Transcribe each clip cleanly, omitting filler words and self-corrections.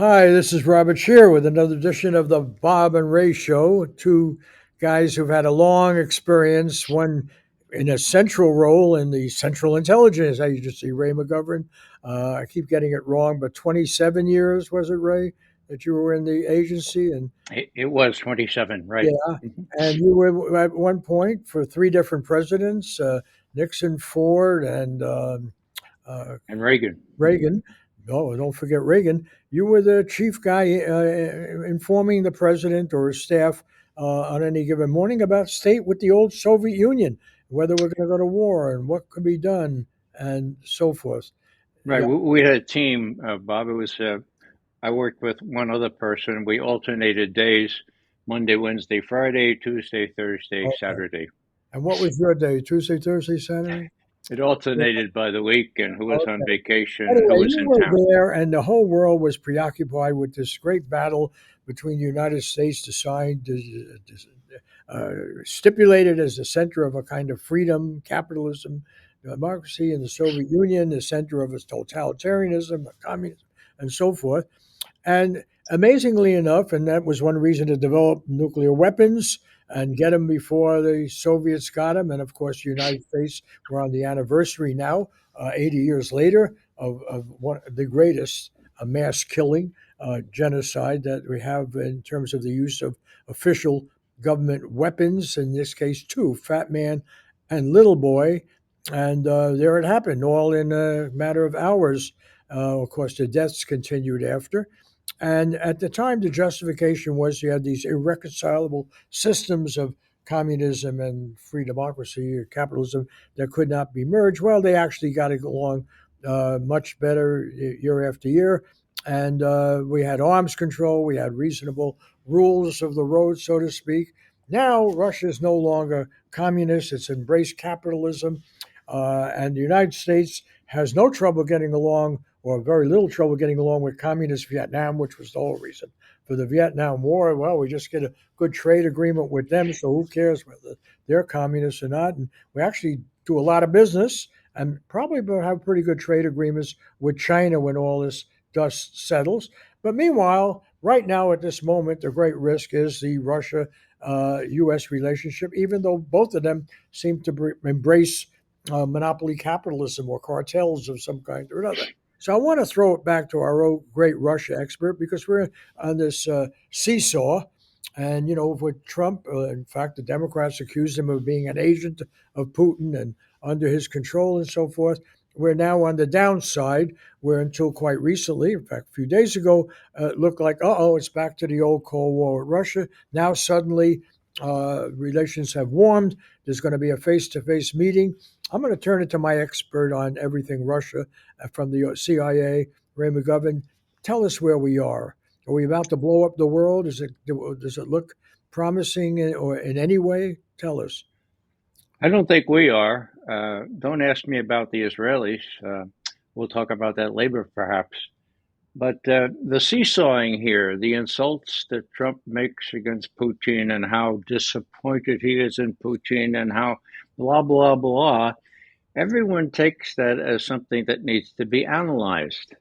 Hi, this is Robert Shear with another edition of the Bob and Ray Show. Two guys who've had a long experience, one in a central role in the Central Intelligence Agency, Ray McGovern. I keep getting it wrong, but 27 years, was it, Ray, that you were in the agency? And It was 27, right? yeah, Mhm. and you were at one point for three different presidents, Nixon, Ford, and uh, And Reagan. Mhm. Reagan. No, don't forget Reagan. You were the chief guy informing the president or his staff on any given morning about state with the old Soviet Union, whether we're going to go to war and what could be done and so forth. Right. Yeah. We had a team, Bob. I worked with one other person. We alternated days: Monday, Wednesday, Friday, Tuesday, Thursday, Okay. Saturday. And what was your day? Tuesday, Thursday, Saturday? It Yeah. alternated by the week, and who was on Okay. vacation and who Anyway, was you in were town. there, and the whole world was preoccupied with this great battle between the United States, stipulated as the center of a kind of freedom, capitalism, democracy, and the Soviet Union, the center of its totalitarianism, communism, and so forth. And amazingly enough, and that was one reason to develop nuclear weapons and get them before the Soviets got them. And of course, the United States, we're on the anniversary now, 80 years later, of one the greatest mass killing, genocide that we have in terms of the use of official government weapons, in this case, two, Fat Man and Little Boy. And there it happened, all in a matter of hours. Of course, the deaths continued after. And at the time, the justification was you had these irreconcilable systems of communism and free democracy or capitalism that could not be merged. Well, they actually got along much better year after year. And we had arms control, we had reasonable rules of the road, so to speak. Now, Russia is no longer communist, it's embraced capitalism. And the United States has no trouble getting along, or very little trouble getting along, with communist Vietnam, which was the whole reason for the Vietnam War. Well, we just get a good trade agreement with them, so who cares whether they're communists or not? And we actually do a lot of business and probably will have pretty good trade agreements with China when all this dust settles. But meanwhile, right now at this moment, the great risk is the Russia U.S. relationship, even though both of them seem to embrace monopoly capitalism or cartels of some kind or another. So I want to throw it back to our old great Russia expert because we're on this seesaw. And, you know, with Trump, in fact, the Democrats accused him of being an agent of Putin and under his control and so forth. We're now on the downside, where until quite recently, in fact, a few days ago, it looked like, it's back to the old Cold War with Russia. Now, suddenly, relations have warmed. There's going to be a face to face meeting. I'm going to turn it to my expert on everything Russia from the CIA, Ray McGovern. Tell us where we are. Are we about to blow up the world? Does it look promising or in any way? Tell us. I don't think we are. Don't ask me about the Israelis. We'll talk about that later, perhaps. But the seesawing here, the insults that Trump makes against Putin and how disappointed he is in Putin and how blah, blah, blah, everyone takes that as something that needs to be analyzed,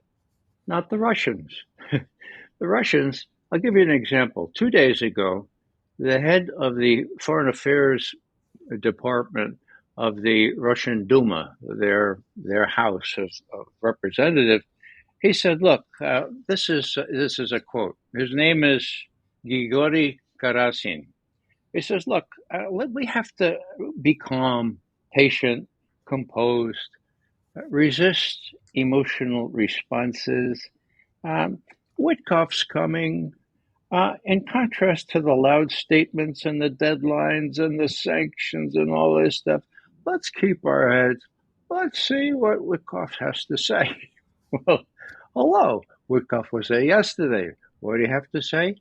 not the Russians. The Russians, I'll give you an example. 2 days ago, the head of the Foreign Affairs Department of the Russian Duma, their House of Representatives, he said, "Look, this is a quote. His name is Grigory Karasin. He says, look, we have to be calm, patient, composed, resist emotional responses. Um, Witkoff's coming. In contrast to the loud statements and the deadlines and the sanctions and all this stuff, let's keep our heads. Let's see what Witkoff has to say." Well, hello. Witkoff was there yesterday. What do you have to say?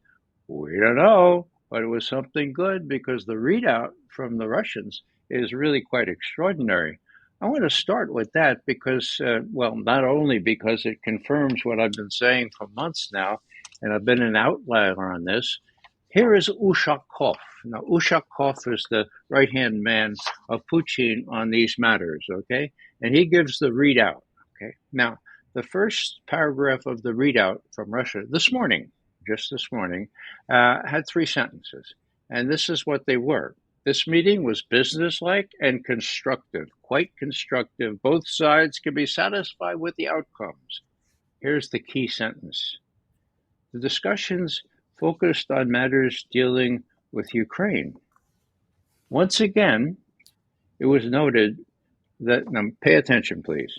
We don't know, but it was something good because the readout from the Russians is really quite extraordinary. I want to start with that because, well, not only because it confirms what I've been saying for months now, and I've been an outlier on this. Here is Ushakov. Now, Ushakov is the right hand man of Putin on these matters, okay? And he gives the readout, okay? Now, the first paragraph of the readout from Russia this morning, just this morning, had three sentences. And this is what they were. This meeting was businesslike and constructive, quite constructive. Both sides can be satisfied with the outcomes. Here's the key sentence. The discussions focused on matters dealing with Ukraine. Once again, it was noted that, now pay attention, please.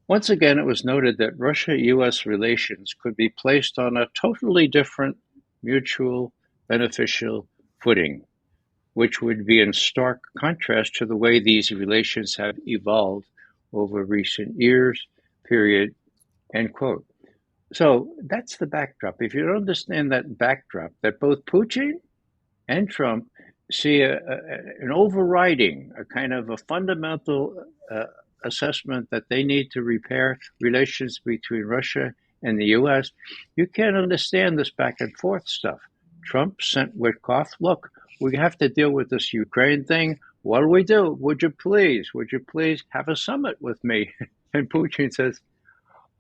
Once again, it was noted that Russia-US relations could be placed on a totally different, mutual, beneficial footing, which would be in stark contrast to the way these relations have evolved over recent years, period, end quote. So that's the backdrop. If you don't understand that backdrop, that both Putin and Trump see an overriding, a kind of a fundamental assessment that they need to repair relations between Russia and the U.S., you can't understand this back and forth stuff. Trump sent Witkoff, look, we have to deal with this Ukraine thing. What do we do? Would you please have a summit with me? And Putin says,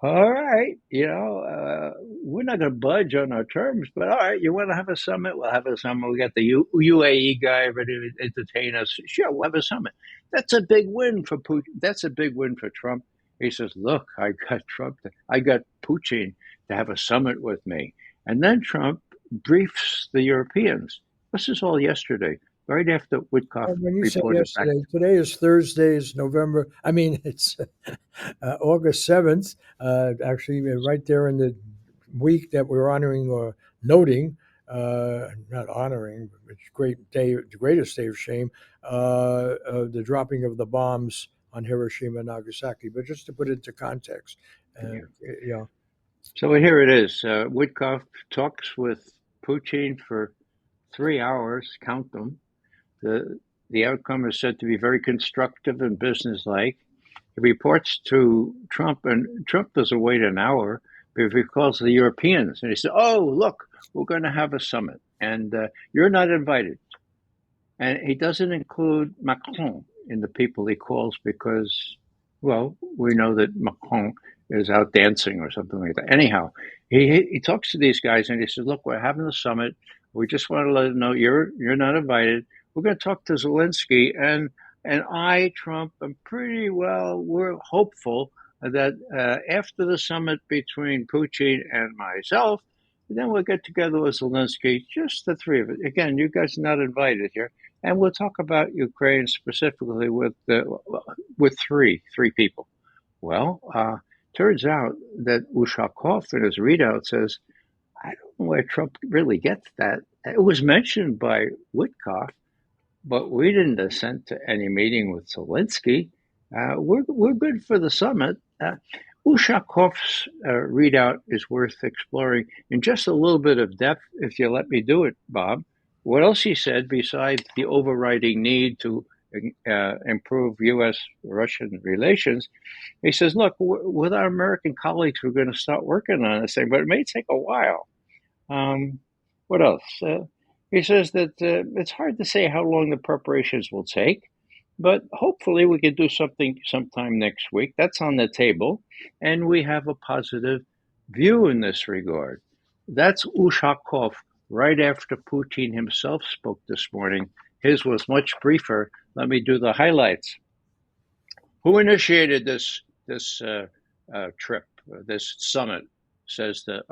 all right, we're not going to budge on our terms, but all right, you want to have a summit? We'll have a summit. We got the UAE guy ready to entertain us. Sure, we'll have a summit. That's a big win for Putin. That's a big win for Trump. He says, look, I got Putin to have a summit with me. And then Trump briefs the Europeans. This is all yesterday, right after Witkoff When you say reported back. yesterday, today is Thursday, it's it's August 7th, actually, right there in the week that we're honoring or noting, not honoring, but it's great day, the greatest day of shame, the dropping of the bombs on Hiroshima and Nagasaki. But just to put it into context, Yeah. you know, So here it is. Witkoff talks with Putin for 3 hours, count them. The outcome is said to be very constructive and businesslike. He reports to Trump, and Trump doesn't wait an hour, but he calls the Europeans, and he says, oh, look, we're going to have a summit, and you're not invited. And he doesn't include Macron in the people he calls because, well, we know that Macron is out dancing or something like that. Anyhow, he talks to these guys and he says, look, we're having a summit. We just want to let them know you're not invited. We're going to talk to Zelensky, and I, Trump, we're hopeful that after the summit between Putin and myself, then we'll get together with Zelensky, just the three of us. Again, you guys are not invited here, and we'll talk about Ukraine specifically with three people. Well, turns out that Ushakov in his readout says, I don't know where Trump really gets that. It was mentioned by Witkoff, but we didn't assent to any meeting with Zelensky. We're good for the summit. Ushakov's readout is worth exploring in just a little bit of depth, if you let me do it, Bob. What else he said besides the overriding need to improve U.S.-Russian relations? He says, look, with our American colleagues, we're going to start working on this thing, but it may take a while. What else? He says that it's hard to say how long the preparations will take, but hopefully we can do something sometime next week. That's on the table, and we have a positive view in this regard. That's Ushakov right after Putin himself spoke this morning. His was much briefer. Let me do the highlights. Who initiated this trip, this summit, says the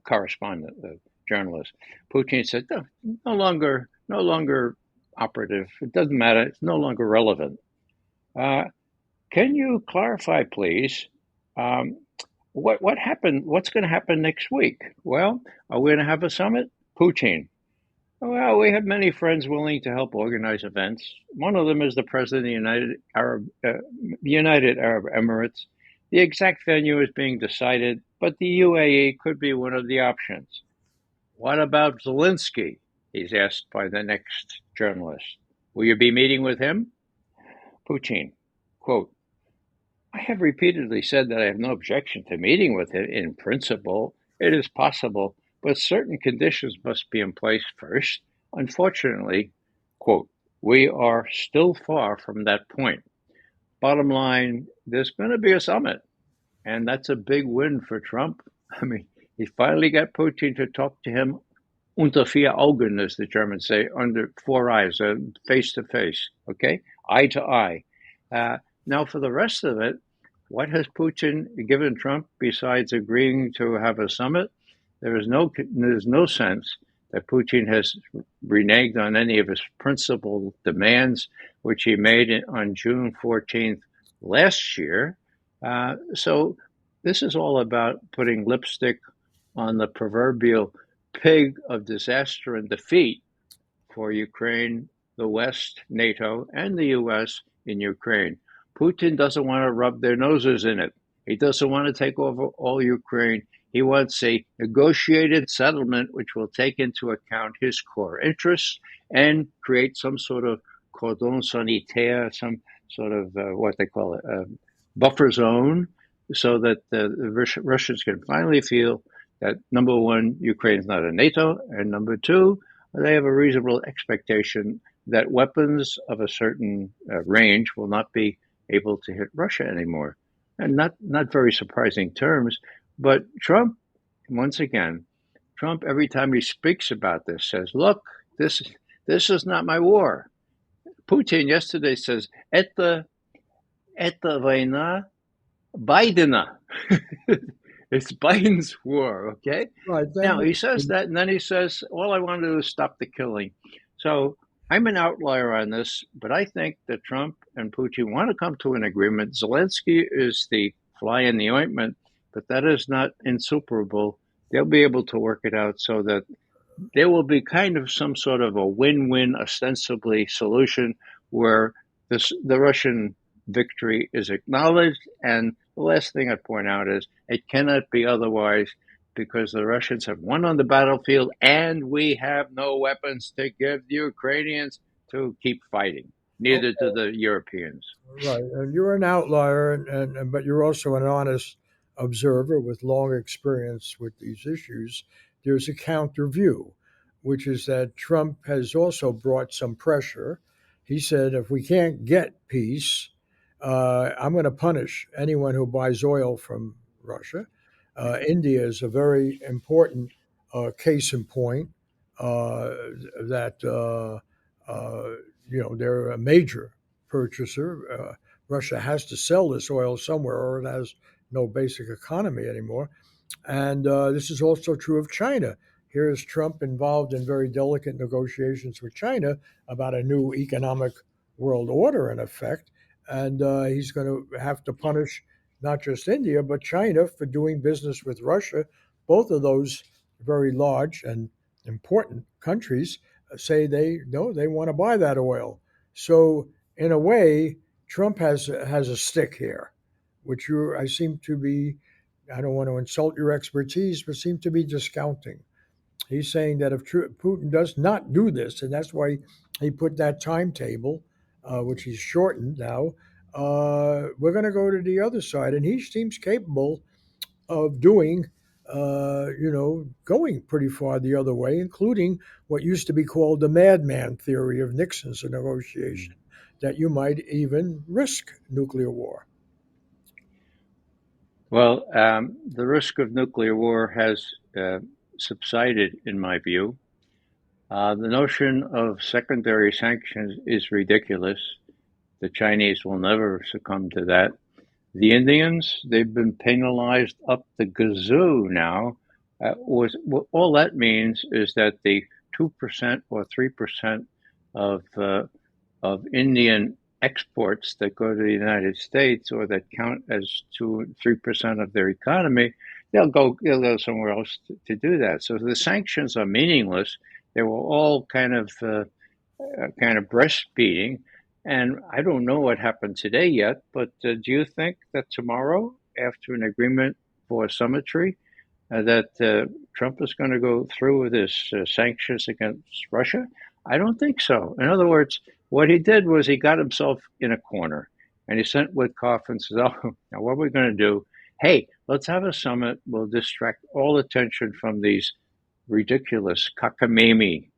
correspondent, the journalist. Putin said, no longer operative. It doesn't matter. It's no longer relevant. Can you clarify, please, what happened? What's going to happen next week? Well, are we going to have a summit? Putin. Well, we have many friends willing to help organize events. One of them is the president of the United Arab Emirates. The exact venue is being decided, but the UAE could be one of the options. What about Zelensky? He's asked by the next journalist. Will you be meeting with him? Putin, quote, I have repeatedly said that I have no objection to meeting with him in principle. It is possible, but certain conditions must be in place first. Unfortunately, quote, we are still far from that point. Bottom line, there's going to be a summit, and that's a big win for Trump. I mean, he finally got Putin to talk to him unter vier Augen, as the Germans say, under four eyes, face to face, okay, eye to eye. Uh, Now, for the rest of it, what has Putin given Trump besides agreeing to have a summit? There's no sense that Putin has reneged on any of his principal demands, which he made on June 14th last year. So this is all about putting lipstick on the proverbial pig of disaster and defeat for Ukraine, the West, NATO, and the US in Ukraine. Putin doesn't want to rub their noses in it. He doesn't want to take over all Ukraine. He wants a negotiated settlement which will take into account his core interests and create some sort of cordon sanitaire, some sort of what they call it, buffer zone, so that the Russians can finally feel that number one, Ukraine is not a NATO, and number two, they have a reasonable expectation that weapons of a certain range will not be able to hit Russia anymore. And not very surprising terms, but Trump, once again, Trump every time he speaks about this says, "Look, this is not my war." Putin yesterday says, "Это война Bidena." It's Biden's war, okay? Right. Now, he says that, and then he says, all I want to do is stop the killing. So I'm an outlier on this, but I think that Trump and Putin want to come to an agreement. Zelensky is the fly in the ointment, but that is not insuperable. They'll be able to work it out so that there will be kind of some sort of a win-win, ostensibly, solution where the Russian victory is acknowledged. And the last thing I'd point out is it cannot be otherwise because the Russians have won on the battlefield and we have no weapons to give the Ukrainians to keep fighting. Neither do the Europeans. Right, and you're an outlier, and but you're also an honest observer with long experience with these issues. There's a counter view, which is that Trump has also brought some pressure. He said, if we can't get peace, I'm going to punish anyone who buys oil from Russia. India is a very important case in point that they're a major purchaser. Russia has to sell this oil somewhere, or it has no basic economy anymore. And this is also true of China. Here is Trump involved in very delicate negotiations with China about a new economic world order, in effect. And he's going to have to punish not just India, but China for doing business with Russia. Both of those very large and important countries say they want to buy that oil. So in a way, Trump has a stick here, which I seem to be. I don't want to insult your expertise, but seem to be discounting. He's saying that if Putin does not do this, and that's why he put that timetable, which he's shortened now, we're going to go to the other side, and he seems capable of doing, going pretty far the other way, including what used to be called the madman theory of Nixon's negotiation, that you might even risk nuclear war. Well, the risk of nuclear war has subsided, in my view. The notion of secondary sanctions is ridiculous. The Chinese will never succumb to that. The Indians, they've been penalized up the gazoo now. All that means is that the 2% or 3% of Indian exports that go to the United States or that count as 2-3% of their economy, they'll go somewhere else to do that. So the sanctions are meaningless. They were all kind of breastfeeding. And I don't know what happened today yet, but do you think that tomorrow, after an agreement for symmetry, that Trump is going to go through with his sanctions against Russia? I don't think so. In other words, what he did was he got himself in a corner, and he sent Witkoff and says, "Oh, now what are we going to do? Hey, let's have a summit. We'll distract all attention from these ridiculous cockamamie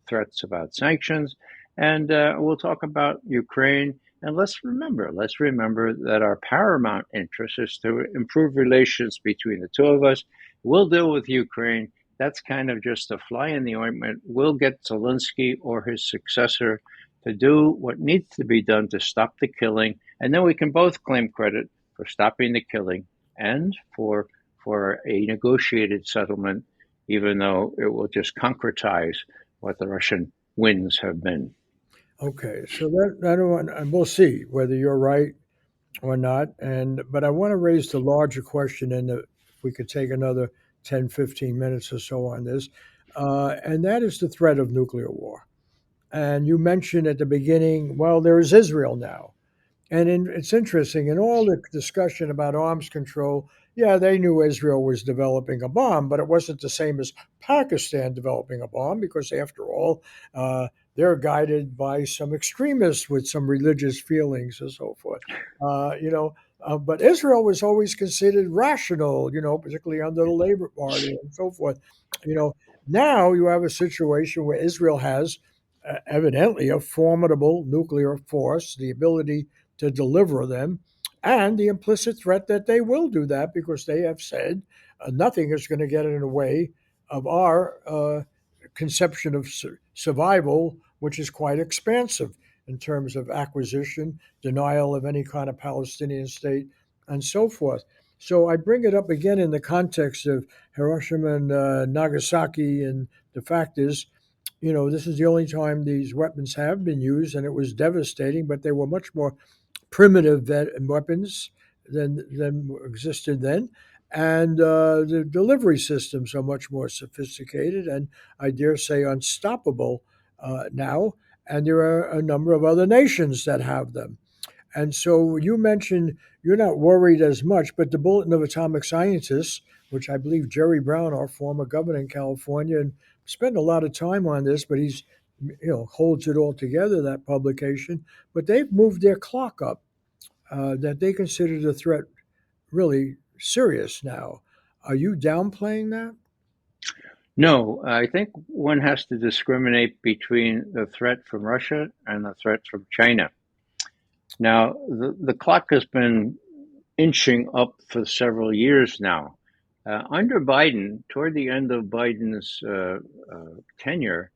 threats about sanctions, and we'll talk about Ukraine And let's remember that our paramount interest is to improve relations between the two of us. We'll deal with Ukraine. That's kind of just a fly in the ointment. We'll get Zelensky or his successor to do what needs to be done to stop the killing, and then we can both claim credit for stopping the killing and for a negotiated settlement, even though it will just concretize what the Russian wins have been. Okay, so and we'll see whether you're right or not. But I want to raise the larger question, and if we could take another 10, 15 minutes or so on this, and that is the threat of nuclear war. And you mentioned at the beginning, well, there is Israel now. It's interesting in all the discussion about arms control. Yeah, they knew Israel was developing a bomb, but it wasn't the same as Pakistan developing a bomb because, after all, they're guided by some extremists with some religious feelings and so forth. You know, but Israel was always considered rational, particularly under the Labor Party and so forth. You know, now you have a situation where Israel has evidently a formidable nuclear force, the ability to deliver them, and the implicit threat that they will do that because they have said nothing is going to get in the way of our conception of survival, which is quite expansive in terms of acquisition, denial of any kind of Palestinian state, and so forth. So I bring it up again in the context of Hiroshima and Nagasaki, and the fact is, this is the only time these weapons have been used, and it was devastating, but they were much more primitive weapons than existed then. And the delivery systems are much more sophisticated and, I dare say, unstoppable now. And there are a number of other nations that have them. And so you mentioned you're not worried as much, but the Bulletin of Atomic Scientists, which I believe Jerry Brown, our former governor in California, and spent a lot of time on this, but he's holds it all together, that publication. But they've moved their clock up, that they consider the threat really serious now. Are you downplaying that? No, I think one has to discriminate between the threat from Russia and the threat from China. Now, the clock has been inching up for several years now. Under Biden, toward the end of Biden's tenure,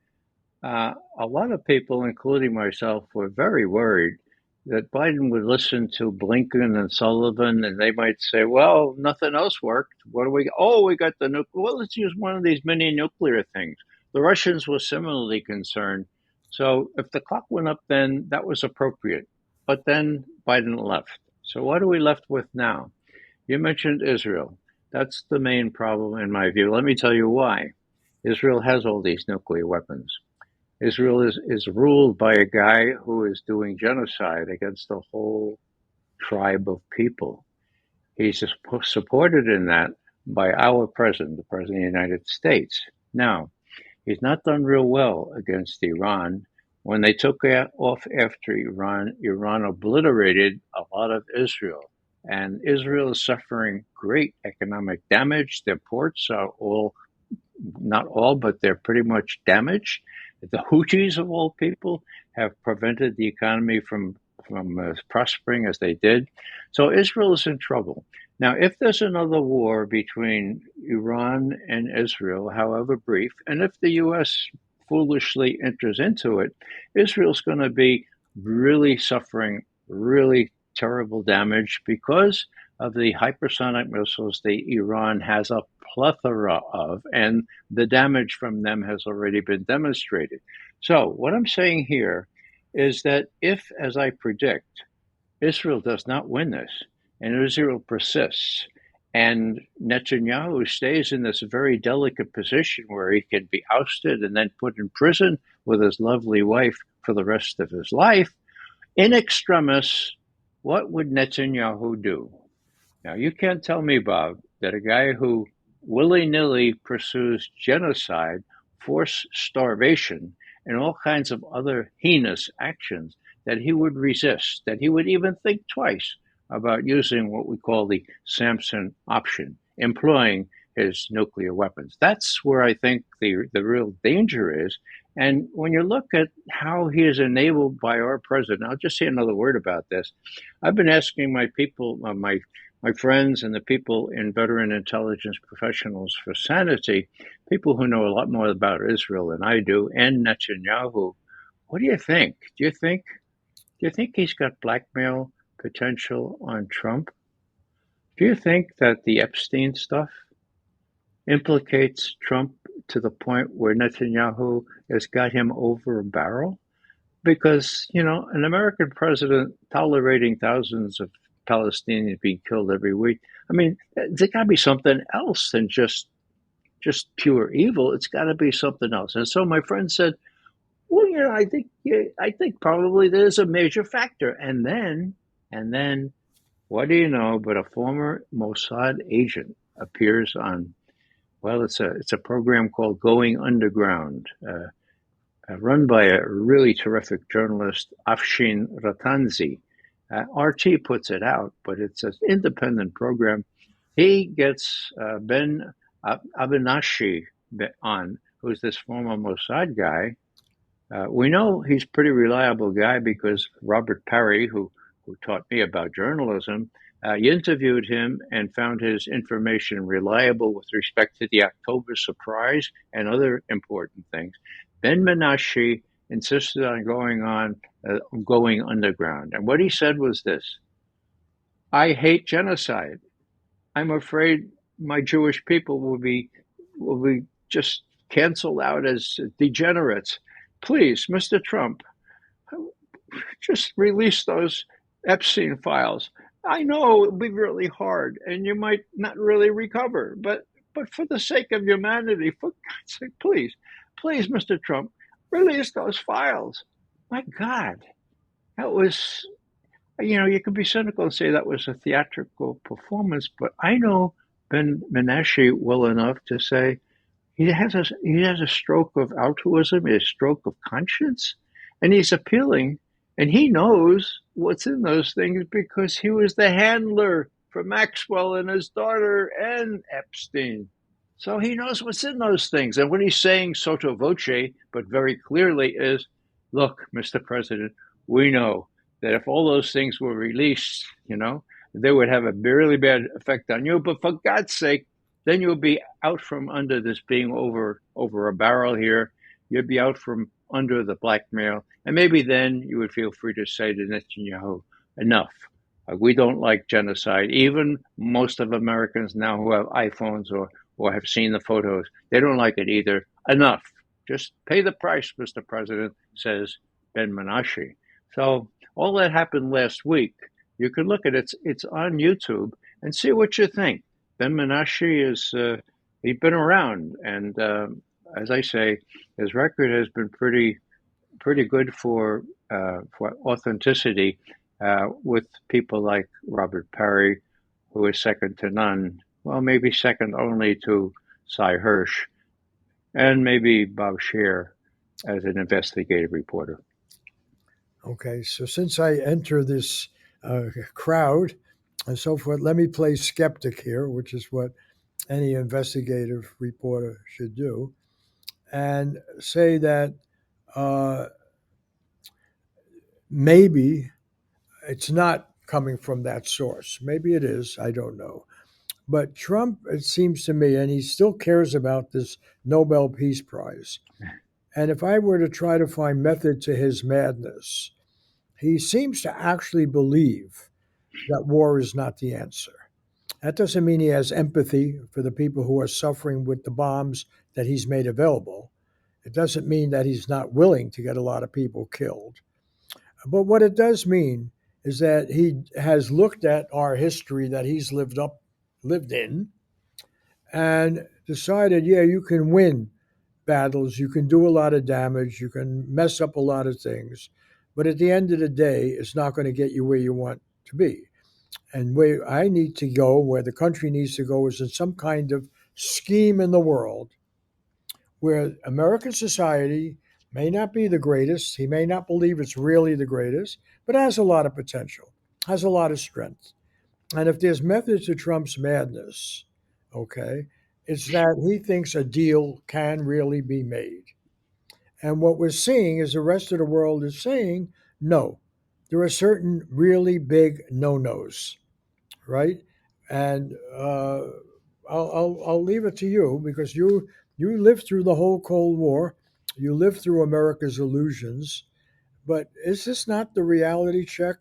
a lot of people, including myself, were very worried that Biden would listen to Blinken and Sullivan, and they might say, "Well, nothing else worked. What do we? Oh, we got the nuclear. Well, let's use one of these mini nuclear things." The Russians were similarly concerned. So, if the clock went up, then that was appropriate. But then Biden left. So, what are we left with now? You mentioned Israel. That's the main problem, in my view. Let me tell you why. Israel has all these nuclear weapons. Israel is ruled by a guy who is doing genocide against a whole tribe of people. He's supported in that by our president, the president of the United States. Now, he's not done real well against Iran. When they took off after Iran, Iran obliterated a lot of Israel. And Israel is suffering great economic damage. Their ports are all, not all, but they're pretty much damaged. The Houthis, of all people, have prevented the economy from prospering as they did. So Israel is in trouble. Now, if there's another war between Iran and Israel, however brief, and if the U.S. foolishly enters into it, Israel's going to be really suffering really terrible damage because of the hypersonic missiles that Iran has a plethora of, and the damage from them has already been demonstrated. So, what I'm saying here is that if, as I predict, Israel does not win this, and Israel persists, and Netanyahu stays in this very delicate position where he can be ousted and then put in prison with his lovely wife for the rest of his life, in extremis, what would Netanyahu do? Now, you can't tell me, Bob, that a guy who willy nilly pursues genocide, forced starvation, and all kinds of other heinous actions, that he would resist, that he would even think twice about using what we call the Samson option, employing his nuclear weapons. That's where I think the real danger is. And when you look at how he is enabled by our president, I'll just say another word about this. I've been asking my people, my friends, and the people in veteran intelligence professionals for sanity, people who know a lot more about Israel than I do, and Netanyahu. What do you think? Do you think he's got blackmail potential on Trump? Do you think that the Epstein stuff implicates Trump to the point where Netanyahu has got him over a barrel? Because, an American president tolerating thousands of Palestinians being killed every week, I mean, there's got to be something else than just pure evil. It's got to be something else. And so my friend said, well, I think probably there's a major factor. And then, what do you know? But a former Mossad agent appears on. Well, it's a program called Going Underground, run by a really terrific journalist, Afshin Ratanzi. RT puts it out, but it's an independent program. He gets Ben Abinashi on, who's this former Mossad guy. We know he's a pretty reliable guy because Robert Parry, who taught me about journalism, you interviewed him and found his information reliable with respect to the October surprise and other important things. Ben Menashe insisted on going underground, and what he said was this: "I hate genocide. I'm afraid my Jewish people will be just canceled out as degenerates. Please, Mr. Trump, just release those Epstein files. I know it'll be really hard and you might not really recover, but for the sake of humanity, for God's sake, please, Mr. Trump, release those files." My God, that was, you could be cynical and say that was a theatrical performance, but I know Ben Menashe well enough to say he has a stroke of altruism, a stroke of conscience, and he's appealing, and he knows what's in those things because he was the handler for Maxwell and his daughter and Epstein. So he knows what's in those things. And what he's saying sotto voce, but very clearly, is look, Mr. President, we know that if all those things were released, they would have a really bad effect on you. But for God's sake, then you'll be out from under this being over a barrel here. You'd be out from under the blackmail. And maybe then you would feel free to say to Netanyahu, enough. We don't like genocide. Even most of Americans now who have iPhones or have seen the photos, they don't like it either. Enough. Just pay the price, Mr. President, says Ben Menashe. So all that happened last week. You can look at it. It's on YouTube and see what you think. Ben Menashe he's been around, and as I say, his record has been pretty good for authenticity with people like Robert Parry, who is second to none. Well, maybe second only to Cy Hirsch, and maybe Bob Scheer as an investigative reporter. Okay, so since I enter this crowd and so forth, let me play skeptic here, which is what any investigative reporter should do, and say that uh, maybe it's not coming from that source. Maybe it is, I don't know. But Trump, it seems to me, and he still cares about this Nobel Peace Prize. And if I were to try to find method to his madness, he seems to actually believe that war is not the answer. That doesn't mean he has empathy for the people who are suffering with the bombs that he's made available. It doesn't mean that he's not willing to get a lot of people killed. But what it does mean is that he has looked at our history that he's lived in, and decided, yeah, you can win battles, you can do a lot of damage, you can mess up a lot of things, but at the end of the day, it's not going to get you where you want to be. And where I need to go, where the country needs to go, is in some kind of scheme in the world where American society may not be the greatest. He may not believe it's really the greatest, but has a lot of potential, has a lot of strength. And if there's methods to Trump's madness, okay, It's that he thinks a deal can really be made. And what we're seeing is the rest of the world is saying, no, there are certain really big no nos, right? And I'll leave it to you because you lived through the whole Cold War, you lived through America's illusions, but is this not the reality check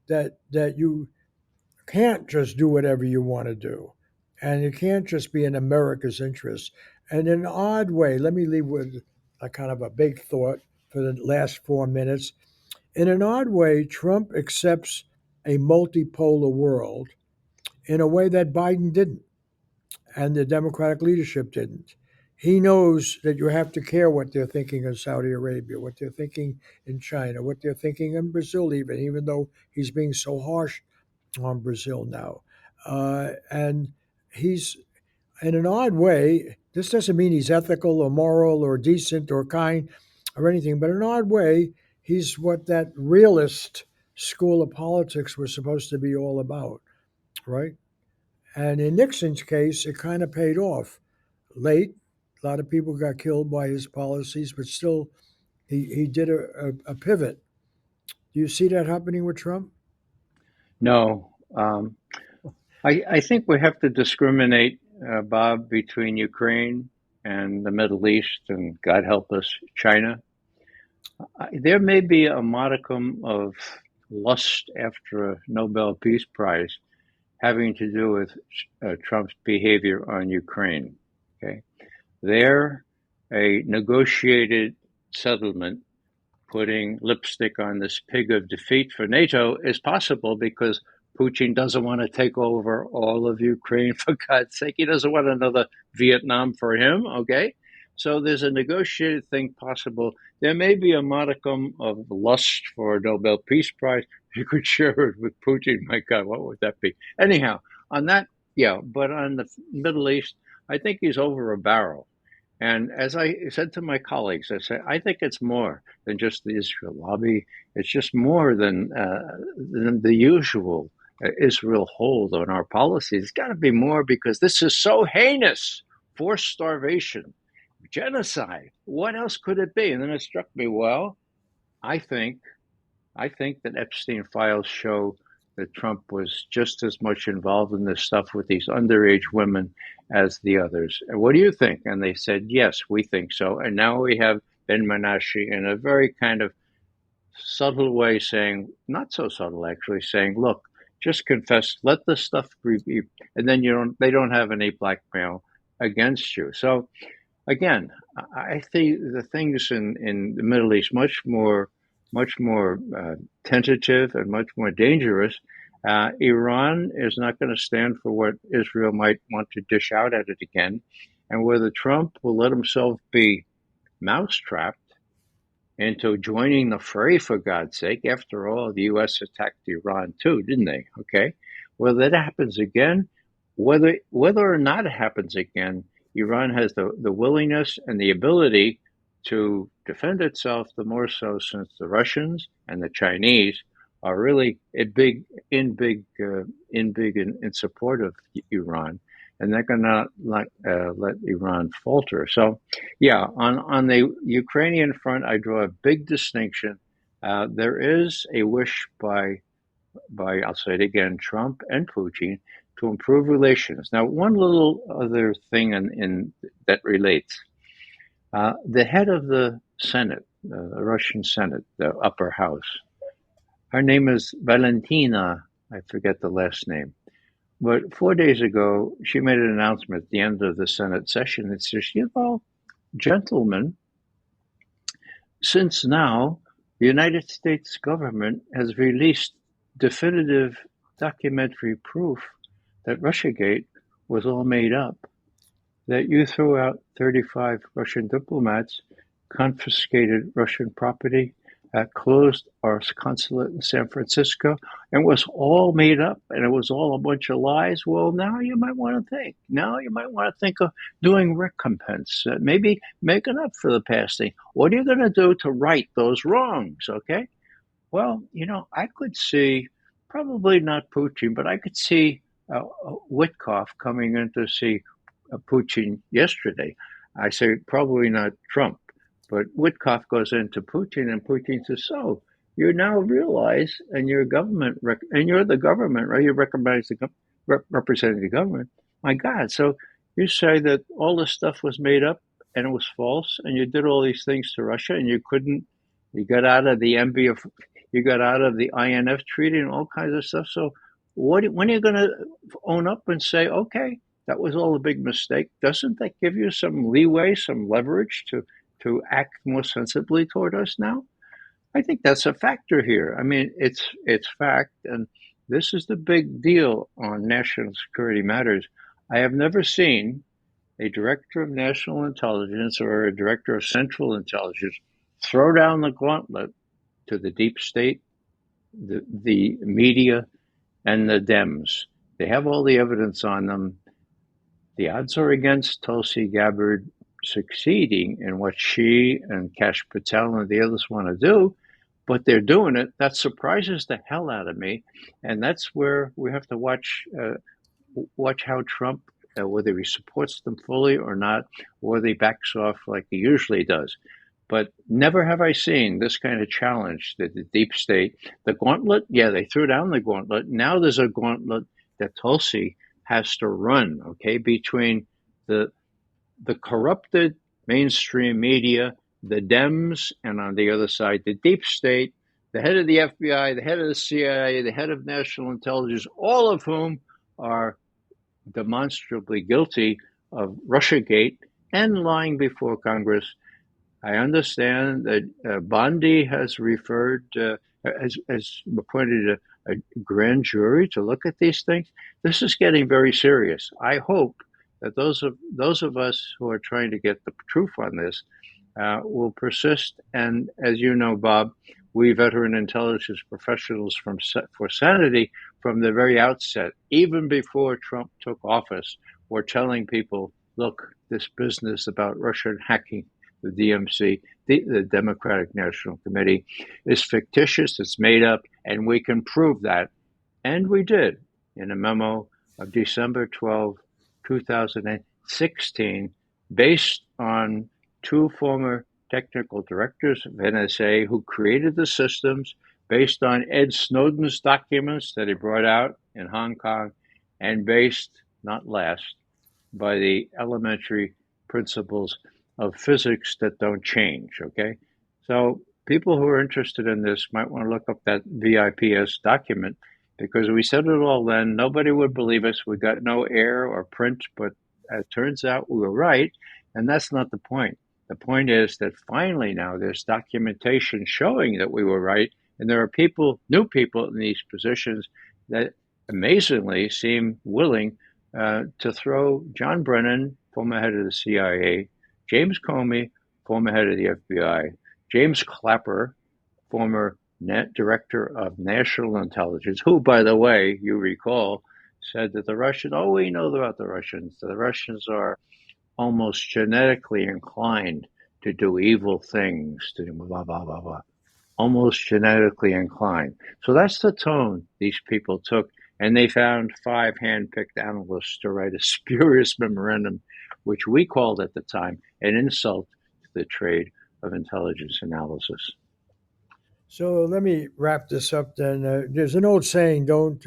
that you can't just do whatever you want to do, and it can't just be in America's interest? And in an odd way, let me leave with a kind of a big thought for the last 4 minutes. In an odd way, Trump accepts a multipolar world in a way that Biden didn't and the Democratic leadership didn't. He knows that you have to care what they're thinking in Saudi Arabia, what they're thinking in China, what they're thinking in Brazil, even though he's being so harsh on Brazil now. And he's, in an odd way, this doesn't mean he's ethical or moral or decent or kind or anything, but in an odd way, he's what that realist school of politics was supposed to be all about, right? And in Nixon's case, it kind of paid off. Late, a lot of people got killed by his policies, but still, he did a pivot. Do you see that happening with Trump? No, I think we have to discriminate, Bob, between Ukraine and the Middle East, and God help us, China. There may be a modicum of lust after a Nobel Peace Prize having to do with Trump's behavior on Ukraine. Okay, there, a negotiated settlement putting lipstick on this pig of defeat for NATO is possible because Putin doesn't want to take over all of Ukraine, for God's sake. He doesn't want another Vietnam for him, okay? So there's a negotiated thing possible. There may be a modicum of lust for a Nobel Peace Prize. You could share it with Putin. My God, what would that be? Anyhow, on that, yeah, but on the Middle East, I think he's over a barrel. And as I said to my colleagues, I say, I think it's more than just the Israel lobby. It's just more than the usual Israel hold on our policies. It's got to be more because this is so heinous. Forced starvation, genocide. What else could it be? And then it struck me, well, I think I think that Epstein files show that Trump was just as much involved in this stuff with these underage women as the others. And what do you think? And they said, yes, we think so. And now we have Ben Menashe in a very kind of subtle way saying, not so subtle actually, saying, look, just confess, let the stuff be, and then they don't have any blackmail against you. So again, I think the things in the Middle East much more tentative and much more dangerous. Iran is not going to stand for what Israel might want to dish out at it again, and whether Trump will let himself be mousetrapped into joining the fray, for God's sake. After all, the U.S. attacked Iran too, didn't they? Okay, whether that happens again, whether or not it happens again, Iran has the willingness and the ability to defend itself. The more so since the Russians and the Chinese are really in support of Iran, and they're going to not let Iran falter. So, yeah, on the Ukrainian front, I draw a big distinction. There is a wish by I'll say it again, Trump and Putin to improve relations. Now, one little other thing in that relates. The head of the Senate, the Russian Senate, the upper house, her name is Valentina. I forget the last name. But 4 days ago, she made an announcement at the end of the Senate session that says, gentlemen, since now the United States government has released definitive documentary proof that Russiagate was all made up, that you threw out 35 Russian diplomats, confiscated Russian property, closed our consulate in San Francisco, and was all made up, and it was all a bunch of lies. Well, now you might want to think. Now you might want to think of doing recompense, maybe making up for the past thing. What are you going to do to right those wrongs? Okay. Well, I could see, probably not Putin, but I could see Witkoff coming in to see Putin yesterday. I say probably not Trump, but Witkoff goes into Putin, and Putin says, "So you now realize, and your government, and you're the government, right? You recognize the representing the government. My God! So you say that all this stuff was made up and it was false, and you did all these things to Russia, and you couldn't. You got out of the MBF, you got out of the INF treaty, and all kinds of stuff. So when are you going to own up and say, okay, that was all a big mistake? Doesn't that give you some leeway, some leverage to act more sensibly toward us now? I think that's a factor here. I mean, it's fact, and this is the big deal on national security matters. I have never seen a director of national intelligence or a director of central intelligence throw down the gauntlet to the deep state, the media, and the Dems. They have all the evidence on them. The odds are against Tulsi Gabbard succeeding in what she and Kash Patel and the others want to do, but they're doing it. That surprises the hell out of me, and that's where we have to watch how Trump, whether he supports them fully or not, or whether he backs off like he usually does. But never have I seen this kind of challenge to the deep state. The gauntlet, yeah, they threw down the gauntlet. Now there's a gauntlet that Tulsi has to run, okay, between the corrupted mainstream media, the Dems, and on the other side, the deep state, the head of the FBI, the head of the CIA, the head of national intelligence, all of whom are demonstrably guilty of Russiagate and lying before Congress. I understand that Bondi has has appointed a grand jury to look at these things. This is getting very serious. I hope that those of us who are trying to get the truth on this will persist. And as you know, Bob, we veteran intelligence professionals for sanity from the very outset, even before Trump took office, were telling people, look, this business about Russian hacking the DMC, the Democratic National Committee, is fictitious, it's made up, and we can prove that. And we did in a memo of December 12, 2016, based on two former technical directors of NSA who created the systems, based on Ed Snowden's documents that he brought out in Hong Kong, and based, not last, by the elementary principles of physics that don't change, okay? So people who are interested in this might want to look up that VIPS document because we said it all then. Nobody would believe us. We got no air or print, but it turns out we were right, and that's not the point. The point is that finally now there's documentation showing that we were right, and there are new people in these positions that amazingly seem willing to throw John Brennan, former head of the CIA, James Comey, former head of the FBI, James Clapper, former director of national intelligence, who, by the way, you recall, said that the Russians, oh, we know about the Russians. The Russians are almost genetically inclined to do evil things, to blah, blah, blah, blah. Almost genetically inclined. So that's the tone these people took. And they found five hand-picked analysts to write a spurious memorandum, which we called at the time an insult to the trade of intelligence analysis. So let me wrap this up then. There's an old saying, don't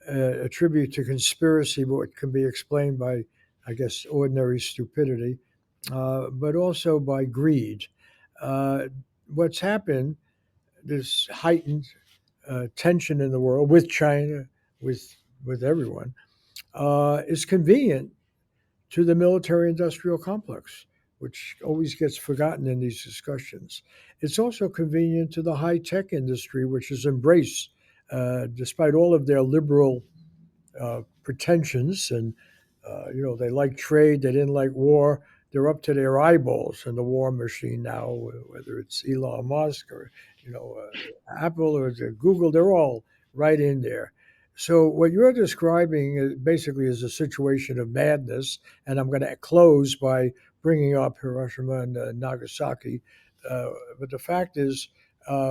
attribute to conspiracy what can be explained by, I guess, ordinary stupidity, but also by greed. Uh, what's happened, this heightened tension in the world with China, with everyone, is convenient to the military industrial complex, which always gets forgotten in these discussions. It's also convenient to the high tech industry, which is embraced, despite all of their liberal pretensions. And, they like trade, they didn't like war. They're up to their eyeballs in the war machine now, whether it's Elon Musk or, Apple or Google, they're all right in there. So what you're describing basically is a situation of madness, and I'm going to close by bringing up Hiroshima and Nagasaki. But the fact is,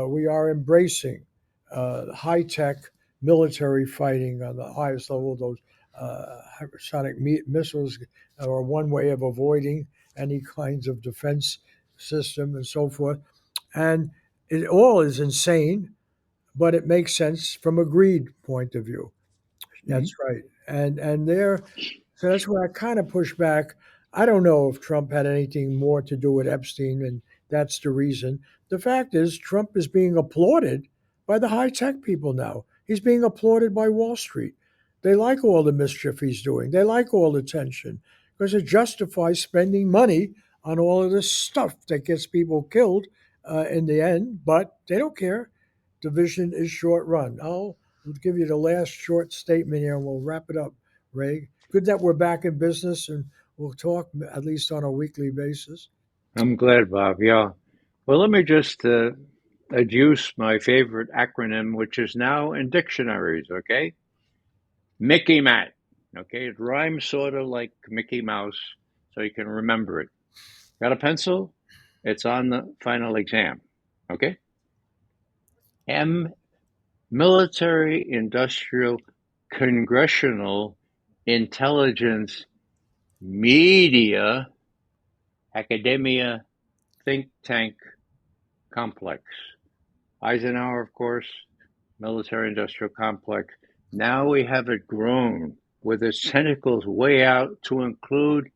we are embracing high tech military fighting on the highest level. Those hypersonic missiles are one way of avoiding any kinds of defense system and so forth. And it all is insane, but it makes sense from a greed point of view. Mhm. That's right. And there, so that's where I kind of push back. I don't know if Trump had anything more to do with Epstein, and that's the reason. The fact is, Trump is being applauded by the high tech people now. He's being applauded by Wall Street. They like all the mischief he's doing. They like all the tension because it justifies spending money on all of this stuff that gets people killed in the end. But they don't care. Division is short run. I'll give you the last short statement here and we'll wrap it up, Ray. Good that we're back in business and we'll talk at least on a weekly basis. I'm glad, Bob. Yeah. Well, let me just adduce my favorite acronym, which is now in dictionaries, okay? Mickey Matt. Okay, it rhymes sort of like Mickey Mouse, so you can remember it. Got a pencil? It's on the final exam. Okay? M, military, industrial, congressional, intelligence, media, academia, think tank, complex. Eisenhower, of course, military industrial complex. Now we have it grown with its tentacles way out to include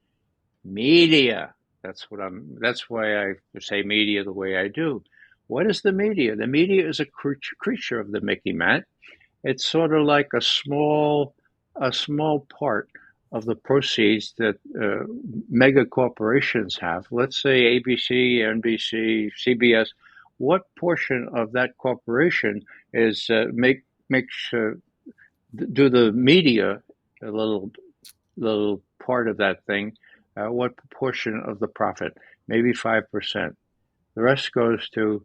media. That's why I say media the way I do. What is the media? The media is a creature of the Mickey Matt. It's sort of like a small part of the proceeds that mega corporations have. Let's say ABC, NBC, CBS. What portion of that corporation is makes do the media a little part of that thing? What proportion of the profit? Maybe 5%. The rest goes to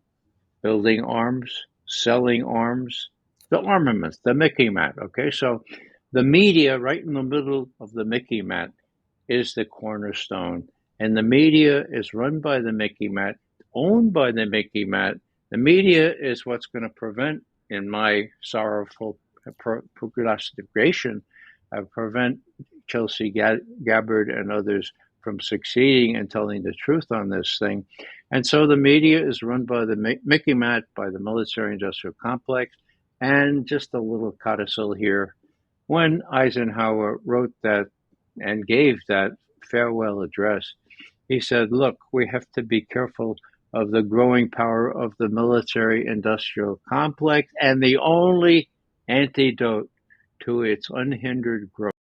building arms, selling arms, the armaments, the Mickey Mat. Okay, so the media, right in the middle of the Mickey Mat, is the cornerstone. And the media is run by the Mickey Mat, owned by the Mickey Mat. The media is what's going to prevent, in my sorrowful prognostication, prevent Chelsea Gabbard and others from succeeding and telling the truth on this thing. And so the media is run by the Mickey Mat, by the military industrial complex. And just a little codicil here. When Eisenhower wrote that and gave that farewell address, he said, look, we have to be careful of the growing power of the military industrial complex, and the only antidote to its unhindered growth